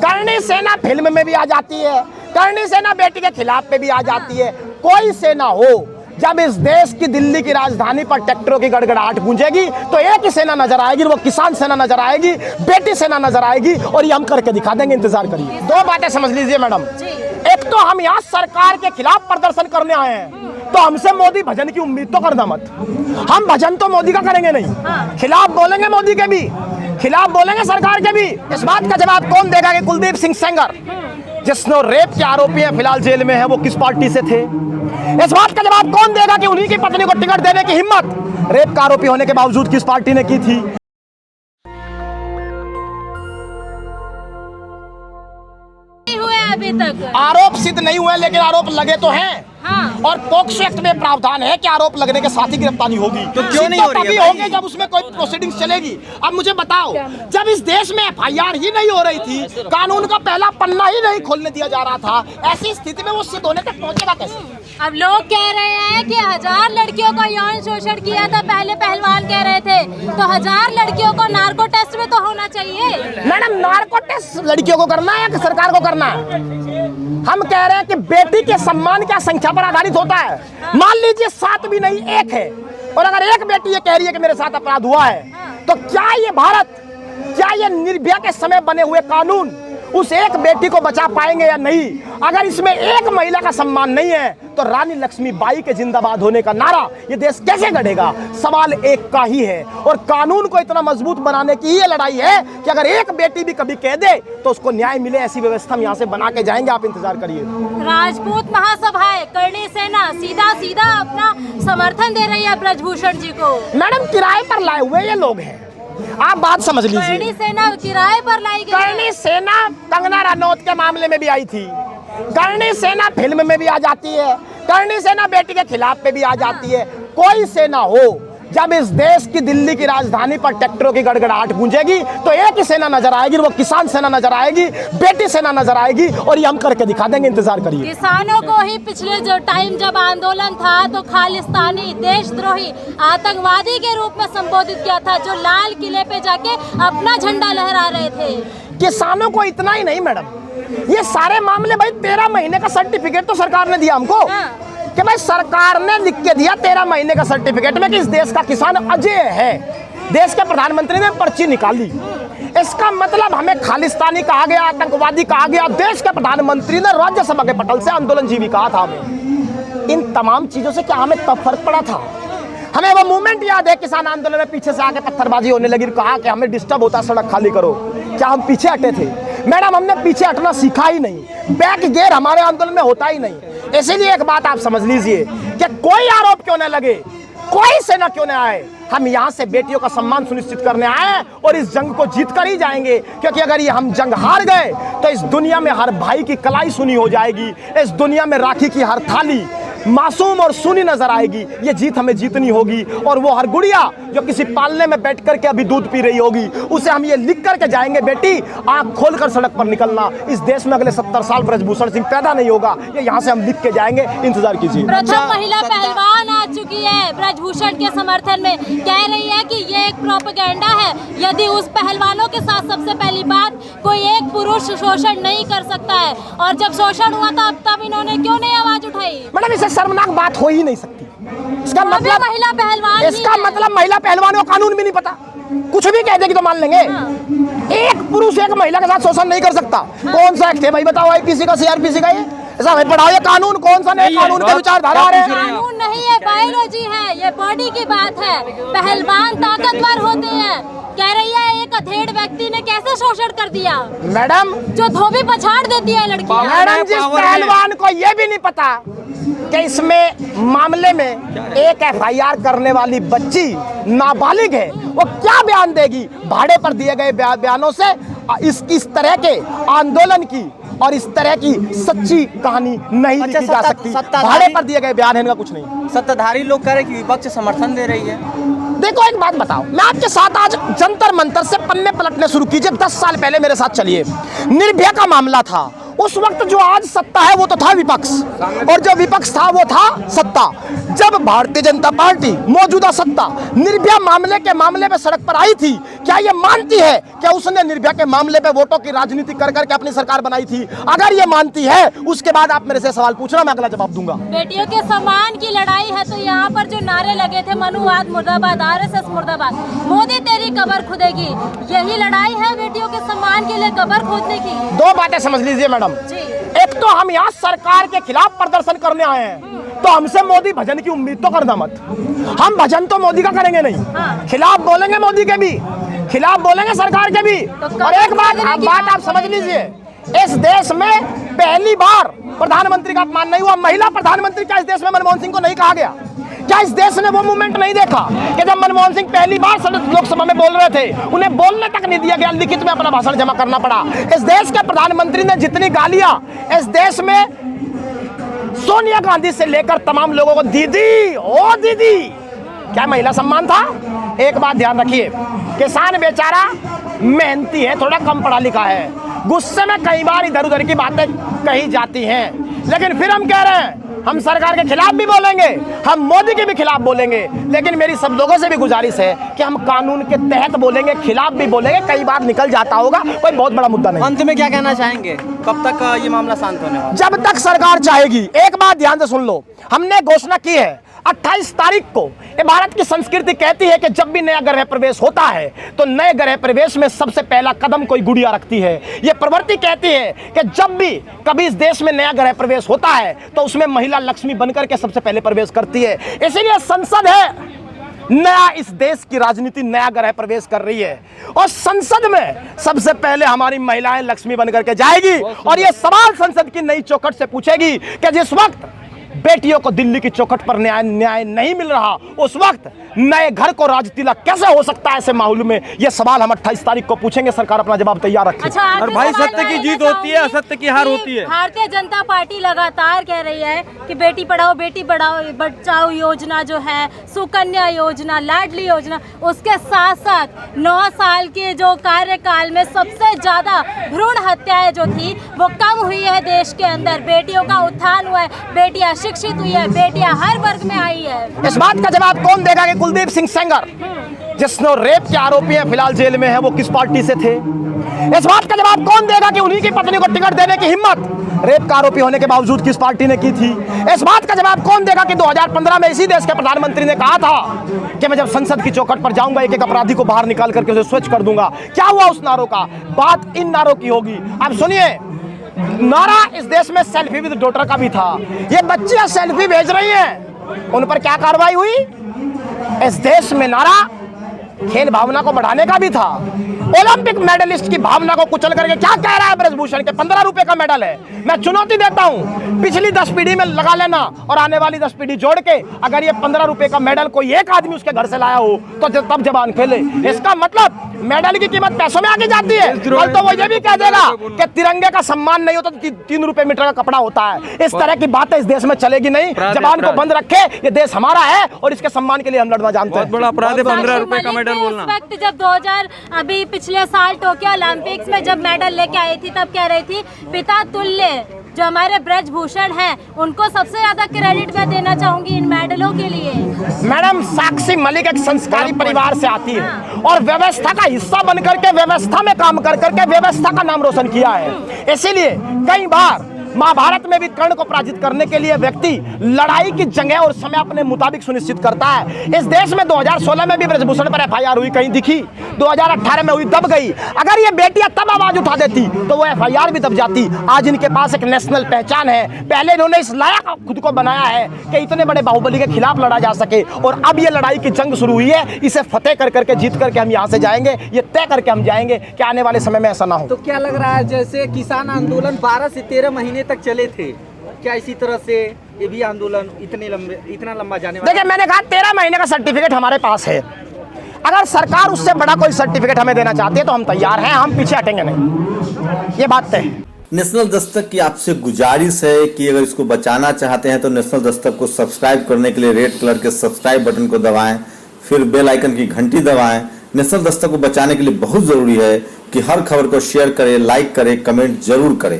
करणी सेना फिल्म में भी आ जाती है, करणी सेना बेटी के खिलाफ पे भी आ जाती है। कोई सेना हो, जब इस देश की दिल्ली की राजधानी पर ट्रैक्टरों की गड़गड़ाहट गूंजेगी तो एक ही सेना नजर आएगी, वो किसान सेना नजर आएगी, बेटी सेना नजर आएगी, और ये हम करके दिखा देंगे, इंतजार करिए। दो बातें समझ लीजिए मैडम, एक तो हम यहाँ सरकार के खिलाफ प्रदर्शन करने आए हैं, तो हमसे मोदी भजन की उम्मीद तो करना मत। हम भजन तो मोदी का करेंगे नहीं, खिलाफ बोलेंगे मोदी के भी, खिलाफ बोलेंगे सरकार के भी। इस बात का जवाब कौन देगा कि कुलदीप सिंह सेंगर, जिसने रेप के आरोपी हैं, फिलहाल जेल में है, वो किस पार्टी से थे? इस बात का जवाब कौन देगा कि उन्हीं की पत्नी को टिकट देने की हिम्मत रेप का आरोपी होने के बावजूद किस पार्टी ने की थी? अभी तक आरोप सिद्ध नहीं हुए, लेकिन आरोप लगे तो हैं। हाँ। और पॉक्सो एक्ट में प्रावधान है कि आरोप लगने के साथ ही गिरफ्तारी होगी। तो क्यों नहीं हो रही है? तभी होंगे जब उसमें कोई प्रोसीडिंग्स चलेगी। अब मुझे बताओ, जब इस देश में एफआईआर ही नहीं हो रही थी, कानून का पहला पन्ना ही नहीं खोलने दिया जा रहा था, ऐसी स्थिति में वो सिद्ध होने तक पहुंचेगा कैसे? अब लोग कह रहे हैं कि 1000 लड़कियों का यौन शोषण किया था, पहले पहलवान कह रहे थे, तो 1000 लड़कियों को नार्को टेस्ट में तो होना चाहिए। मैडम, नार्को टेस्ट लड़कियों को करना है या सरकार को करना है? हम कह रहे हैं कि बेटी के सम्मान क्या संख्या पर आधारित होता है। मान लीजिए 7 भी नहीं 1 है, और अगर एक बेटी ये कह रही है कि मेरे साथ अपराध हुआ है, तो क्या ये भारत, क्या ये निर्भया के समय बने हुए कानून उस एक बेटी को बचा पाएंगे या नहीं? अगर इसमें एक महिला का सम्मान नहीं है तो रानी लक्ष्मीबाई के जिंदाबाद होने का नारा ये देश कैसे गढ़ेगा? सवाल एक का ही है, और कानून को इतना मजबूत बनाने की ये लड़ाई है कि अगर एक बेटी भी कभी कह दे तो उसको न्याय मिले, ऐसी व्यवस्था हम यहाँ से बना के जाएंगे। आप इंतजार करिए। राजपूत महासभाएं, करणी सेना सीधा सीधा अपना समर्थन दे रही है ब्रजभूषण जी को। मैडम, किराए पर लाए हुए ये लोग हैं, आप बात समझ लीजिए। करणी सेना किराए पर लाई गई। करणी सेना कंगना रनौत के मामले में भी आई थी, करणी सेना फिल्म में भी आ जाती है, करणी सेना बेटी के खिलाफ पे भी आ जाती है। कोई सेना हो, जब इस देश की दिल्ली की राजधानी पर ट्रैक्टरों की गड़गड़ाहट गूंजेगी तो एक ही सेना नजर आएगी, वो किसान सेना नजर आएगी, बेटी सेना नजर आएगी, और ये हम करके दिखा देंगे, इंतजार करिए। किसानों को ही पिछले जो टाइम जब आंदोलन था तो खालिस्तानी, देशद्रोही, आतंकवादी के रूप में संबोधित किया था, जो लाल किले पे जाके अपना झंडा लहरा रहे थे। किसानों को इतना ही नहीं मैडम, ये सारे मामले भाई 13 महीने का सर्टिफिकेट तो सरकार ने दिया हमको। कि भाई सरकार ने लिख के दिया 13 महीने का सर्टिफिकेट में कि इस देश का किसान अजय है। देश के प्रधानमंत्री ने पर्ची निकाली, इसका मतलब हमें खालिस्तानी कहा गया, आतंकवादी कहा गया। देश के प्रधानमंत्री ने राज्यसभा के पटल से आंदोलनजीवी कहा था हमें। इन तमाम चीजों से क्या हमें तब फर्क पड़ा था? हमें वो मूवमेंट याद है, किसान आंदोलन में पीछे से आके पत्थरबाजी होने लगी, कहा कि हमें डिस्टर्ब होता, सड़क खाली करो। क्या हम पीछे हटे थे? मैडम, हमने पीछे हटना सीखा ही नहीं, बैक गियर हमारे आंदोलन में होता ही नहीं। इसीलिए एक बात आप समझ लीजिए कि कोई आरोप क्यों न लगे, कोई सेना क्यों न आए, हम यहाँ से बेटियों का सम्मान सुनिश्चित करने आए हैं, और इस जंग को जीत कर ही जाएंगे। क्योंकि अगर ये हम जंग हार गए तो इस दुनिया में हर भाई की कलाई सुनी हो जाएगी, इस दुनिया में राखी की हर थाली मासूम और सुनी नजर आएगी। ये जीत हमें जीतनी होगी, और वो हर गुड़िया जो किसी पालने में बैठ करके अभी दूध पी रही होगी, उसे हम ये लिख करके जाएंगे, बेटी आंख खोलकर सड़क पर निकलना। इस देश में अगले 70 साल ब्रजभूषण सिंह पैदा नहीं होगा, ये यहाँ से हम लिख के जाएंगे, इंतजार कीजिए। प्रथम महिला पहलवान आ चुकी है ब्रजभूषण के समर्थन में, कह रही है कि ये एक प्रोपेगेंडा है। यदि उस पहलवानों के साथ सबसे पहली बात, कोई एक पुरुष शोषण नहीं कर सकता है, और जब शोषण हुआ था तब इन्होंने क्यों नहीं आवाज उठाई? मैडम, इसे शर्मनाक बात हो ही नहीं सकती। इसका मतलब महिला पहलवान, इसका मतलब महिला पहलवानों को कानून भी नहीं पता, कुछ भी कह देगी तो मान लेंगे। एक पुरुष एक महिला के साथ शोषण नहीं कर सकता। कौन सा एक्ट है भाई, बताओ? आईपीसी का, सीआरपीसी का? ये ऐसा हमें पढ़ाओ, ये कानून कौन सा नए कानून के विचारधारा आ रहे हैं? कानून नहीं है, बायोलॉजी है, ये बॉडी की बात है। पहलवान ताकतवर होते हैं। कह रही है एक अधेड़ व्यक्ति ने कैसे शोषण कर दिया? मैडम, जो धोबी पछाड़ देती है लड़की। मैडम, जिस पहलवान को ये भी नहीं पता कि इसमें मामले में एक एफआईआर करने वाली बच्ची नाबालिग है, वो क्या बयान देगी? भाड़े पर दिए गए बयानों से इस तरह के आंदोलन की और इस तरह की सच्ची कहानी नहीं लिखी जा सकती। भाड़े पर दिए गए बयान है, इनका कुछ नहीं। सत्ताधारी लोग कह रहे हैं कि विपक्ष समर्थन दे रही है। देखो, एक बात बताओ, मैं आपके साथ आज जंतर मंतर से पन्ने पलटने शुरू कीजिए। 10 साल पहले मेरे साथ चलिए, निर्भया का मामला था, उस वक्त जो आज सत्ता है वो तो था विपक्ष, और जो विपक्ष था वो था सत्ता। जब भारतीय जनता पार्टी मौजूदा सत्ता निर्भया मामले पे सड़क पर आई थी, क्या ये मानती है कि उसने निर्भया के मामले पे वोटों की राजनीति कर करके अपनी सरकार बनाई थी? अगर ये मानती है, उसके बाद आप मेरे से सवाल पूछना, मैं अगला जवाब दूंगा। बेटियों के सम्मान की लड़ाई है, तो यहाँ पर जो नारे लगे थे, मनुवाद मुर्दाबाद, आरएसएस मुर्दाबाद, मोदी तेरी कब्र खुदेगी, यही लड़ाई है बेटियों के सम्मान के लिए कब्र खोदने की? दो बातें समझ लीजिए मैडम। एक तो हम यहाँ सरकार के खिलाफ प्रदर्शन करने आए हैं, तो हमसे मोदी भजन की उम्मीद तो करना मत। हम भजन तो मोदी का करेंगे नहीं, खिलाफ बोलेंगे मोदी के भी, खिलाफ बोलेंगे सरकार के भी। और एक बात आप समझ लीजिए, इस देश में पहली बार प्रधानमंत्री का अपमान नहीं हुआ। महिला प्रधानमंत्री क्या इस देश में मनमोहन सिंह को नहीं कहा गया? क्या इस देश ने वो मूवमेंट नहीं देखा कि जब मनमोहन सिंह पहली बार लोकसभा में बोल रहे थे, उन्हें बोलने तक नहीं दिया गया, लिखित में अपना भाषण जमा करना पड़ा? इस देश के प्रधानमंत्री ने जितनी गालियां इस देश में सोनिया गांधी से लेकर तमाम लोगों को दीदी ओ दीदी, क्या महिला सम्मान था? एक बात ध्यान रखिए, किसान बेचारा मेहनती है, थोड़ा कम पढ़ा लिखा है, गुस्से में कई बार इधर उधर की बातें कही जाती हैं, लेकिन फिर हम कह रहे हैं हम सरकार के खिलाफ भी बोलेंगे, हम मोदी के भी खिलाफ बोलेंगे, लेकिन मेरी सब लोगों से भी गुजारिश है कि हम कानून के तहत बोलेंगे, खिलाफ भी बोलेंगे। कई बार निकल जाता होगा, कोई बहुत बड़ा मुद्दा नहीं। अंत में क्या कहना चाहेंगे, कब तक ये मामला शांत होने वाला? जब तक सरकार चाहेगी। एक बात ध्यान से सुन लो, हमने घोषणा की है 28 तारीख को। ये भारत की संस्कृति कहती है कि जब भी नया गृह प्रवेश होता है तो नए गृह प्रवेश में सबसे पहला कदम कोई गुड़िया रखती है। ये प्रवृत्ति कहती है कि जब भी कभी इस देश में नया गृह प्रवेश होता है तो उसमें महिला लक्ष्मी बनकर के सबसे पहले प्रवेश करती है। इसीलिए संसद है नया, इस देश की राजनीति नया गृह प्रवेश कर रही है, और संसद में सबसे पहले हमारी महिलाएं लक्ष्मी बनकर के जाएगी, और ये सवाल संसद की नई चौखट से पूछेगी कि जिस वक्त बेटियों को दिल्ली की चौखट पर न्याय नहीं मिल रहा, उस वक्त नए घर को राजतिलक कैसे हो सकता है? ऐसे माहौल में ये सवाल हम 28 तारीख को पूछेंगे, सरकार अपना जवाब तैयार रखे। अच्छा, और भाई सत्य की जीत होती है, असत्य की हार होती है। भारतीय जनता पार्टी लगातार कह रही है कि बेटी पढ़ाओ बेटी बचाओ योजना जो है, सुकन्या योजना, लाडली योजना, उसके साथ साथ 9 साल के जो कार्यकाल में सबसे ज्यादा भ्रूण हत्याएं जो थी वो कम हुई है देश के अंदर। बेटियों का उत्थान हुआ है, बेटियां शिक्षित हुई है, बेटियां हर वर्ग में आई है। इस बात का जवाब कौन देगा कि कुलदीप सिंह सेंगर जिसने रेप के आरोपी हैं, फिलहाल जेल में है, वो किस पार्टी से थे? इस बात का जवाब कौन देगा कि उन्हीं की पत्नी को टिकट देने की हिम्मत रेप का आरोपी होने के बावजूद किस पार्टी ने की थी? इस बात का जवाब कौन देगा कि 2015 में इसी देश के प्रधानमंत्री ने कहा था कि मैं जब संसद की चौखट पर जाऊंगा एक एक अपराधी को बाहर निकाल करके उसे स्वच्छ कर दूंगा? क्या हुआ उस नारों का? बात इन नारों की होगी। अब सुनिए, नारा इस देश में सेल्फी विद डॉटर का भी था। ये बच्चियां सेल्फी भेज रही हैं, उन पर क्या कार्रवाई हुई? इस देश में नारा खेल भावना को बढ़ाने का भी था। ओलंपिक मेडलिस्ट की भावना को कुचल करके क्या कह रहा है ब्रजभूषण के 15 रुपए का मेडल है। मैं चुनौती देता हूं, पिछली 10 पीढ़ी में लगा लेना और आने वाली 10 पीढ़ी जोड़ के अगर ये 15 रुपए का मेडल कोई एक आदमी उसके घर से लाया हो तो तब जवान खेले। इसका मतलब मेडल की कीमत पैसों में आके जाती है। कल तो वो ये भी कह देगा कि तिरंगे का सम्मान नहीं होता तो 3 रुपए मीटर का कपड़ा होता है। इस तरह की बातें इस देश में चलेगी नहीं। जवान को बंद रखे, ये देश हमारा है और इसके सम्मान के लिए हम लड़ना जानते हैं। बहुत बड़ा अपराध है 15 रुपए का मेडल बोलना। उस वक्त जब 2000 अभी पिछले साल टोक्यो ओलंपिक्स में जब मेडल लेके आई थी तब कह रही थी पिता तुल्य जो हमारे ब्रजभूषण हैं उनको सबसे ज्यादा क्रेडिट मैं देना चाहूंगी इन मेडलों के लिए। मैडम, साक्षी मलिक एक संस्कारी परिवार से आती है और व्यवस्था का हिस्सा बनकर के व्यवस्था में काम कर करके व्यवस्था का नाम रोशन किया है। इसीलिए कई बार महाभारत में भी कर्ण को पराजित करने के लिए व्यक्ति लड़ाई की जगह और समय अपने मुताबिक सुनिश्चित करता है। इस देश में 2016 में भी ब्रजभूषण पर FIR हुई, कहीं दिखी? 2018 में हुई, दब गई। अगर ये बेटियां तब आवाज उठा देती तो वो FIR भी दब जाती। आज इनके पास एक नेशनल पहचान है। पहले इन्होंने इस लायक खुद को बनाया है कि इतने बड़े बाहुबली के खिलाफ लड़ा जा सके, और अब ये लड़ाई की जंग शुरू हुई है। इसे फतेह कर करके जीत करके हम यहाँ से जाएंगे, ये तय करके हम जाएंगे कि आने वाले समय में ऐसा ना हो। तो क्या लग रहा है जैसे किसान आंदोलन 12 से 13 महीने तक चले थे, क्या इसी तरह से ये भी आंदोलन इतना लंबा जाने वाला? देखिए, मैंने कहा 13 महीने का सर्टिफिकेट हमारे पास है। अगर सरकार उससे बड़ा कोई सर्टिफिकेट हमें देना चाहती है तो हम तैयार हैं, हम पीछे हटेंगे नहीं, ये बात है। नेशनल दस्तक की आपसे गुजारिश है कि अगर इसको बचाना चाहते हैं तो नेशनल दस्तक को सब्सक्राइब करने के लिए रेड कलर के सब्सक्राइब बटन को दबाएं, फिर बेल आइकन की घंटी दबाएं। नेशनल दस्तक को बचाने के लिए बहुत जरूरी है कि हर खबर को शेयर करें, लाइक करें, कमेंट जरूर करें।